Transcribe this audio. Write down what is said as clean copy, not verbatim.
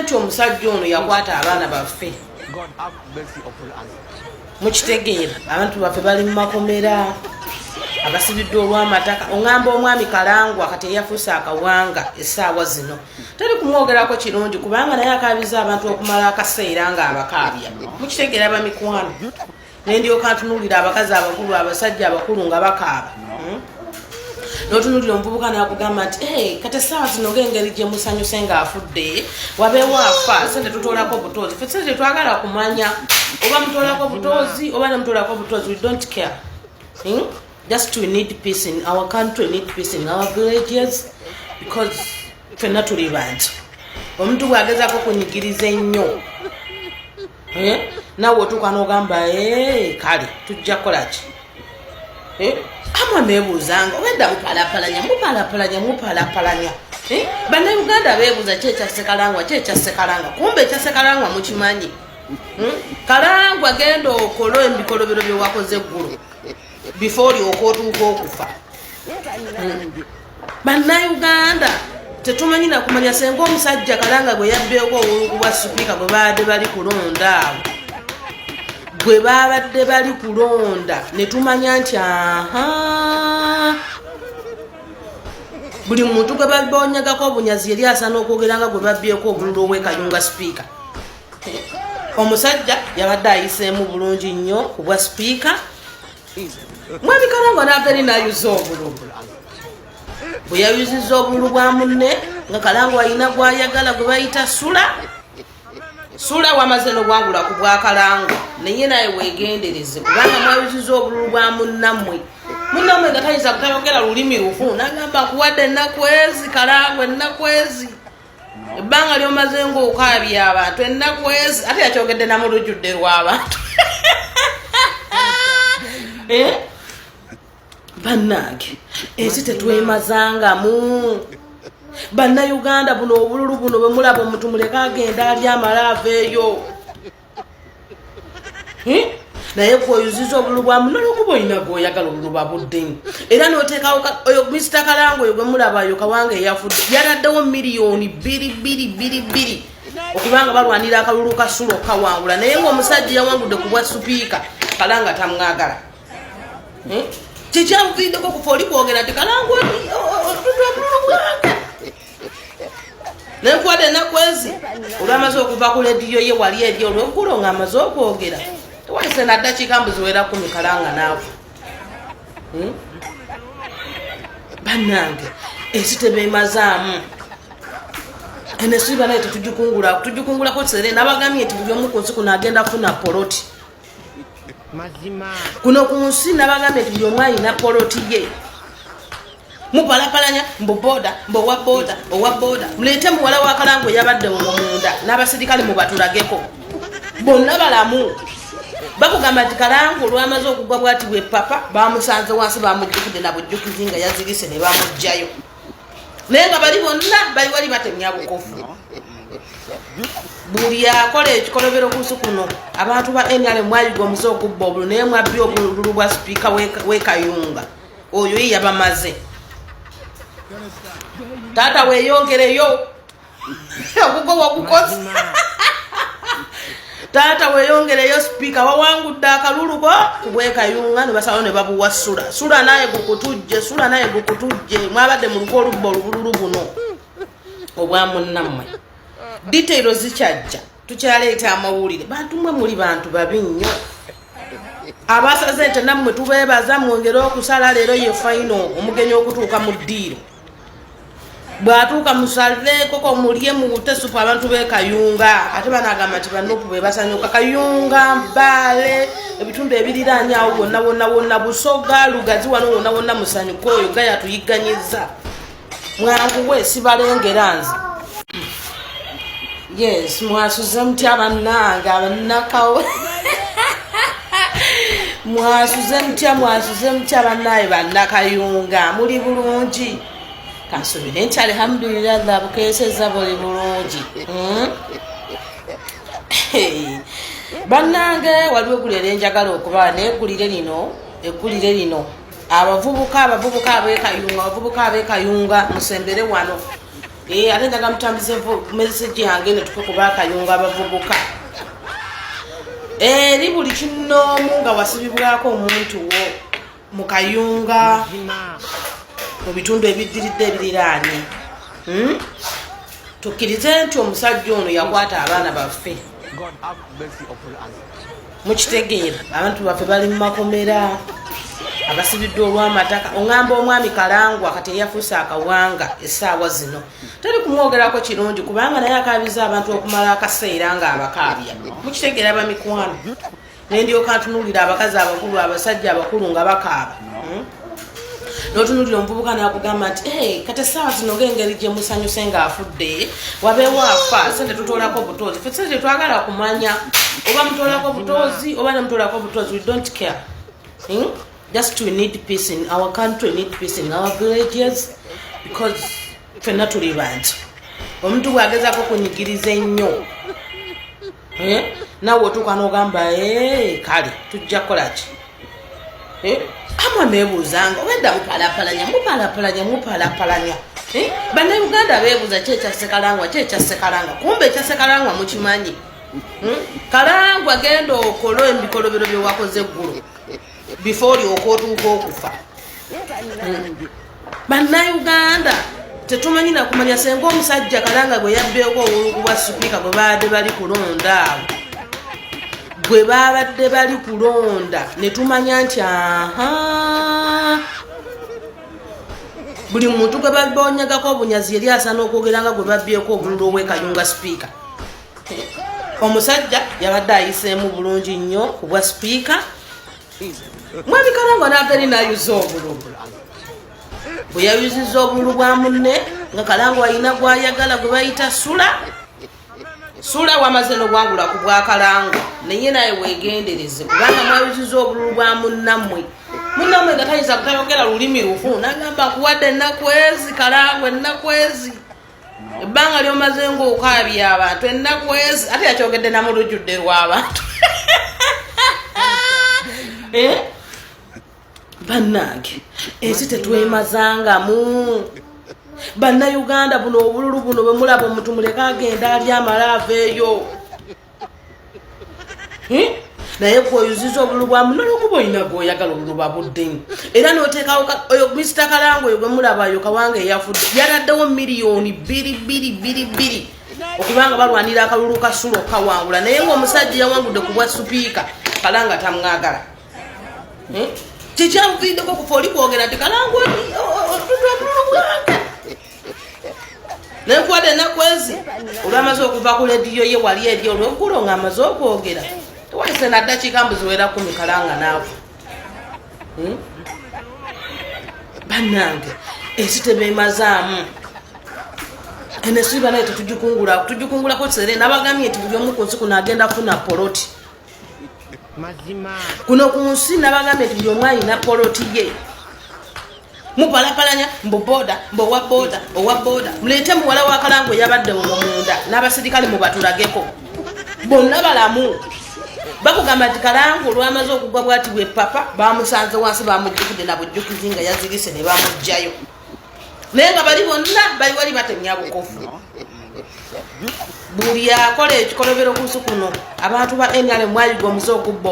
nti omusajja ono yakwata abaana baffe mukitegeera abantu baffe bali mu makomera abasibiddwa olw'amataka oŋŋamba omwami Kalangwa kati eyafuuse akawanga essaawa zino teri kumwogerako kirungi kubanga naye akaabiza abantu okumala akaseera nga abakaabya mukitegeera bamikwano nendyoka ntunuulira abakazi abakulu abasajja abakulu nga bakaaba n'otunuulira omuvubuka n'akugamba nti kati essaawa zino ng'engeri gye musanyuse ng'afudde wabeewo afa sente tutoolako butozi fe sente twagala kumanya oba mutoolako butozi oba nemutoolako butozi we don't care. Just we need peace in our country, need peace in our villages because fenna tuli bantu omuntu bwagezako kunyigiriza ennyo nawe otuuka n'ogamba kale tujja kukolaki amwe neebuuzanga wenda mupalapalanya bannayuganda beebuuza kyekyasekalangwa kumbe ekyasekalangwa mukimanyi Kalangwa genda okolo ebikolobero bye wakoze eggulu before okootuuka okufa. Bannayuganda tetumanyi nakumanya senga omusajja Kalanga gwe yabbeeko obulungu bwa sipiika gwe baabadde bali kulonda awo gwe baabadde bali kulonda ne tumanya nti buli muntu gwe babonyagako obunyazi yali asaana okwogeranga gwe babbyeko obululu obwekayunga sipiika. Omusajja yabadde ayiseemu bulungi nnyo ku bwa sipiika mwami Kalangwa n'ageri n'ayuza obululu bwe yayuzizza obululu bwa munne nga Kalangwa alina gw'ayagala gwe bayita sula wamaze n'obwangula ku bwa Kalangwa naye naye weegendereze kubanga mwayuzizza obululu bwa munnammwe nga tayinza kutayogera lulimi lufu n'agamba nkuwadde ennaku ezi Kalangwa ennaku ezi ebbanga lyomaze ng'okaabya abantu ennaku ezi ate yakyogedde namulujjudde lw'abantu bannange ensi tetwemazangamu bannayuganda buno obululu buno bwe mulaba omuntu muleke agenda ali amala aveeyo naye gweoyuziza obululu bwa muno n'okuba olina gweoyagala obululu babuddemu era n'oteekawo oyo Mr. Kalangwa oyo gwe mulabayo Kawanga eyafudde yaladdewo miliyoni 2 okubanga balwanira akalulu kasulo kawangula naye ng'omusajja yawangudde ku bwa sipiika Kalanga tamwagala kikyamuviiddeko kufa oli kwogera nti Kalangwa otudde obululu bwange nenkuwadde ennaku ezi olwamaze okuva ku lediyo ye wali eri olweggulo ng'amaze okwogera tewalise naddakiika mbuziwera 10 Kalanga naawe bannange ensi tebeemazaamu enesiba naye tetugikungulako kisere nabagambye nti buli omu ku nsi kuno agenda kufuna poloti kuno ku nsi nabagambye nti buli omu alina poloti ye mupalapalanya mbuboda owa boda mulete muwala wa Kalangwa yabadde munda n'abasirikale mubatulageko bonna balamu bakugamba nti Kalangwa olwamaze okugwa bwati bwe papa bamusanze wansi bamujjukidde na bujjukizi nga yazirise ne bamugjayo naye nga bali bonna bali wali batemya bukofu buli akola ekikolobero ku nsi kuno abantu ba NRM mwayiga omuze okubba obululu naye mwabbye obululu bwa sipiika w'ekayunga oyo ye yabamaze taata weeyongereyo okugoba okukozi taata weeyongereyo sipiika wawangudde akalulu ko kubwekayunga ne basalawo ne babuwa sula naye gukutujje mwabadde mu lugo olubba olubululu buno obwa munnammwe detailo zikyajja tukyaleeta amawulire bantu mwe muli bantu babi nnyo abasaze nti nammwe tubeebaza mwongere okusala leero ye faino omugenyi okutuuka mu ddiiro bwatuuka musaleko ko mulye mu tesupu abantu b'ekayunga ate banagamba nti bannopu bwe basanyuka kayunga Mbale ebitundu ebiriraanya awo wonna Busoga Lugazi wano wonna musanyuka oyo gaya tuyiganyiza mwanguwe sibalengera nze yes mwasuze mutya bannange abannakawo mwasuze mutya bannaye bannakayunga muli bulungi kansubire nti alhamdulillah ndabukeeseza buli bulungi bannange waliwo eggulire enjagala okuba neggulire lino abavubuka ab'ekayunga musembere wano ate ndaga mutambuze message yange ne tukukuba akayunga abavubuka eri buli kinoomu nga wasibibwako omuntu wo mu kayunga mu bitundu ebiddiridde ebiriraanye tukkirize nti omusajja ono yakwata abaana baffe mukitegeera abantu baffe bali mu makomera abasibiddwa olw'amataka oŋŋamba omwami Kalangwa kati eyafuuse akawanga essaawa zino teri kumwogerako kirungi kubanga naye akaabiza abantu okumala akaseera nga abakaabya mukitegeera bamikwano nendyoka ntunuulira abakazi abakulu abasajja abakulu nga bakaaba n'otunuulira omuvubuka n'akugamba nti kati essaawa zino ng'engeri gye musanyuse ng'afudde wabeewo afa sente tutoolako obutozi ffe sente twagala kumanya oba mutoolako obutozi oba nemutoolako obutozi we don't care just we need peace in our country, we need peace in our villages because fenna tuli bantu omuntu bwagezako kunyigiriza ennyo nawe otuuka n'ogamba kale tujja kukolaki amwe neebuuzanga obedda mupalapalanya bannayuganda beebuuza kyekyasekalangwa kumbe ekyasekalangwa mukimanyi Kalangwa genda okolo ebikolobero bye wakoze eggulu before okootuuka okufa bannayuganda tetumanyi nakumanya senga omusajja Kalanga gwe yabbeeko obulungu bwa sipiika gwe babadde bali kulonda awo gwe babadde bali kulonda ne tumanya nti buli muntu gwe babonyagako obunyazi yali asaana okwogeranga gwe babbyeko obululu obwekayunga sipiika omusajja yabadde ayiseemu bulungi nnyo ku bwa sipiika mwami Kalangwa n'ageri n'ayuza obululu bwe yayuzizza obululu bwa munne nga Kalangwa alina gwayagala gwe bayita sula wamaze n'obwangula ku bwa Kalangwa naye naye weegendereze kubanga mwayuzizza obululu bwa munnammwe nga tayinza kutayogera lulimi lufu n'agamba nkuwadde ennaku ezi Kalangwa ennaku ezi ebbanga lyomaze ng'okaabya abantu ennaku ezi ate yakyogedde namulujjudde lw'abantu bannange ezi tetwemazangamu bannayuganda buno obululu buno bwe mulaba omuntu muleka agenda ali amala aveeyo naye gwoyuziza obululu bwa muno n'okuba olina gwoyagala obululu bwa buddemu era n'oteekawo oyo Mr. Kalangwa oyo gwe mulabayo Kawanga eyafudde yataddewo miliyoni 2 okubanga balwanira akalulu kasulo kawangula naye ng'omusajja yawangudde ku bwa sipiika Kalanga tamwagala kikyamuviiddeko kufa oli kwogera nti Kalangwa otudde obululu bwange nenkuwadde ennaku ezi olwamaze okuva ku lediyo ye wali eri olweggulo ng'amaze okwogera tewalise naddakiika mbuziwera 10 Kalanga naavu bannange ensi tebemazaamu enesiba naye tetugikungulako kisere nabagamye nti buli omu ku nsi kuno agenda kufuna poloti kuno ku nsi nabagamye nti buli omu alina poloti ye mupalapalanya mbuboda owa boda muleete muwala wa Kalangwa yabadde munda n'abasirikale mubatulageko bonna balamu bakugamba nti Kalangwa olwamaze okugwa bwati bwe papa bamusanze wansi bamujjukidde na bujjukizi nga yazirise ne bamugjayo naye nga bali bonna bali wali batemya bukofu buli akola ekikolobero ku nsi kuno abantu ba NRM mwayiga omuze okubba